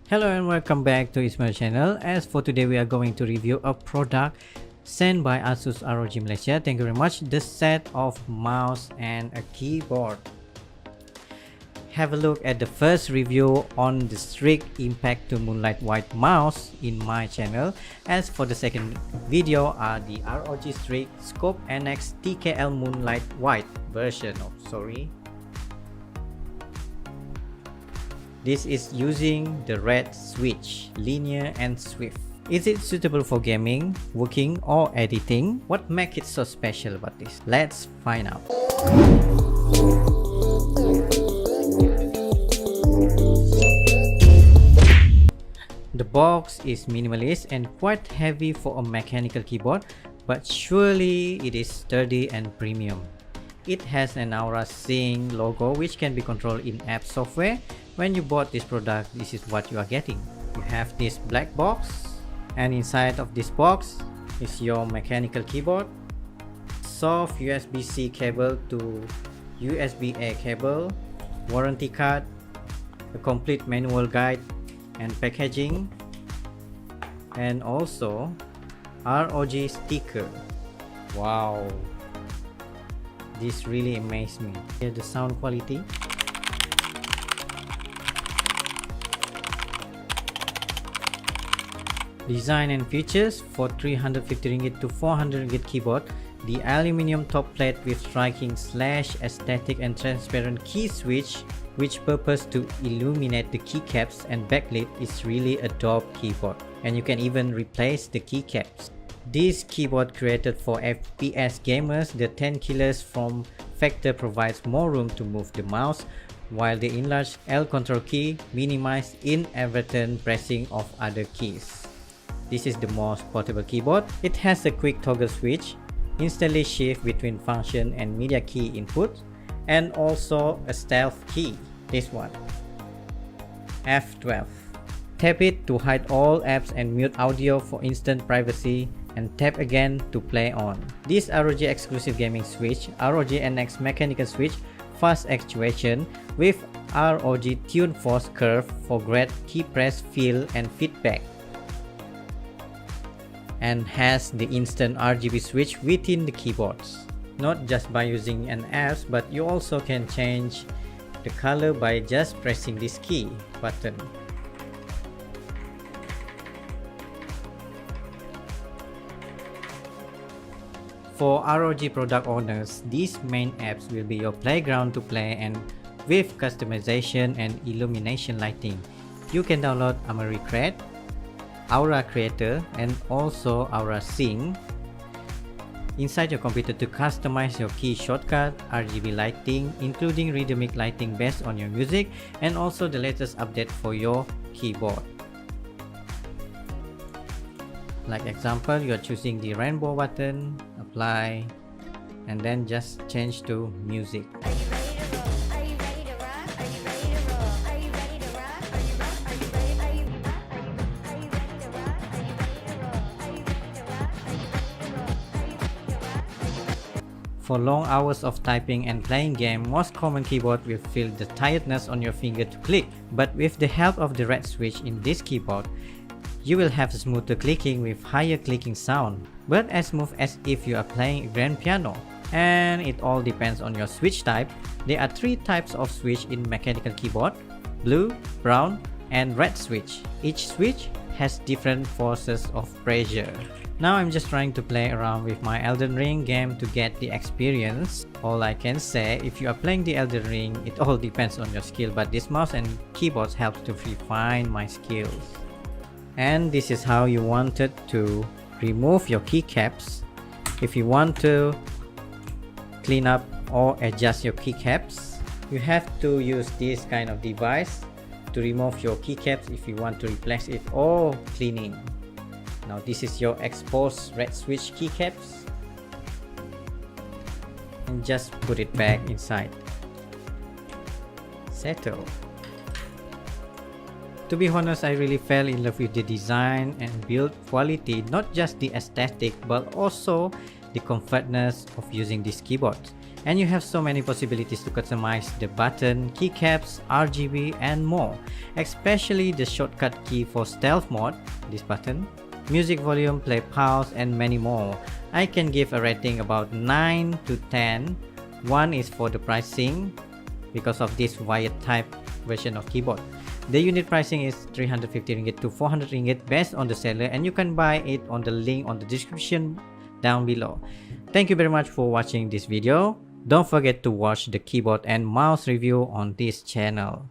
Hello and welcome back to Ismail channel. As for today, we are going to review a product sent by Asus ROG Malaysia. Thank you very much. The set of mouse and a keyboard. Have a look at the first review on the Strix Impact to Moonlight White mouse in my channel. As for the second video are the ROG Strix Scope NX TKL Moonlight White version of This is using the red switch, linear and swift. Is it suitable for gaming, working or editing? What makes it so special about this? Let's find out. The box is minimalist and quite heavy for a mechanical keyboard, but surely it is sturdy and premium. It has an Aura Sync logo which can be controlled in app software. When you bought this product, this is what you are getting. You have this black box, and inside of this box is your mechanical keyboard, soft USB-C cable to USB-A cable, warranty card, a complete manual guide and packaging, and also ROG sticker. Wow, this really amazed me. Here's the sound quality. Design and features. For 350 ringgit to 400 ringgit keyboard, the aluminium top plate with striking slash aesthetic and transparent key switch which purpose to illuminate the keycaps and backlit is really a dope keyboard, and you can even replace the keycaps. This keyboard created for FPS gamers. The 10 killers form factor provides more room to move the mouse, while the enlarged L control key minimizes inadvertent pressing of other keys. This is the most portable keyboard. It has a quick toggle switch, instantly shift between function and media key input, and also a stealth key, this one, F12. Tap it to hide all apps and mute audio for instant privacy, and tap again to play on. This ROG exclusive gaming switch, ROG NX mechanical switch, fast actuation with ROG Tune Force curve for great key press feel and feedback, and has the instant RGB switch within the keyboards. Not just by using an app, but you also can change the color by just pressing this key button. For ROG product owners, these main apps will be your playground to play and with customization and illumination lighting. You can download Armory Crate, Aura Creator, and also Aura Sync inside your computer to customize your key shortcut, RGB lighting, including rhythmic lighting based on your music, and also the latest update for your keyboard. Like example, you are choosing the rainbow button, apply, and then just change to music. For long hours of typing and playing game, most common keyboard will feel the tiredness on your finger to click. But with the help of the red switch in this keyboard, you will have smoother clicking with higher clicking sound, but as smooth as if you are playing grand piano. And it all depends on your switch type. There are 3 types of switch in mechanical keyboard: blue, brown, and red switch. Each switch has different forces of pressure. Now I'm just trying to play around with my Elden Ring game to get the experience. All I can say, if you are playing the Elden Ring, it all depends on your skill, but this mouse and keyboards helps to refine my skills. And this is how you wanted to remove your keycaps. If you want to clean up or adjust your keycaps, you have to use this kind of device to remove your keycaps if you want to replace it or cleaning. Now this is your exposed red switch keycaps, and just put it back inside. Settle. To be honest, I really fell in love with the design and build quality, not just the aesthetic but also the comfortness of using this keyboard. and you have so many possibilities to customize the button, keycaps, RGB and more, especially the shortcut key for stealth mode, this button, music volume, play pause and many more. I can give a rating about 9 to 10. 1 is for the pricing because of this wired type version of keyboard. The unit pricing is 350 ringgit to 400 ringgit based on the seller, and you can buy it on the link on the description down below. Thank you very much for watching this video. Don't forget to watch the keyboard and mouse review on this channel.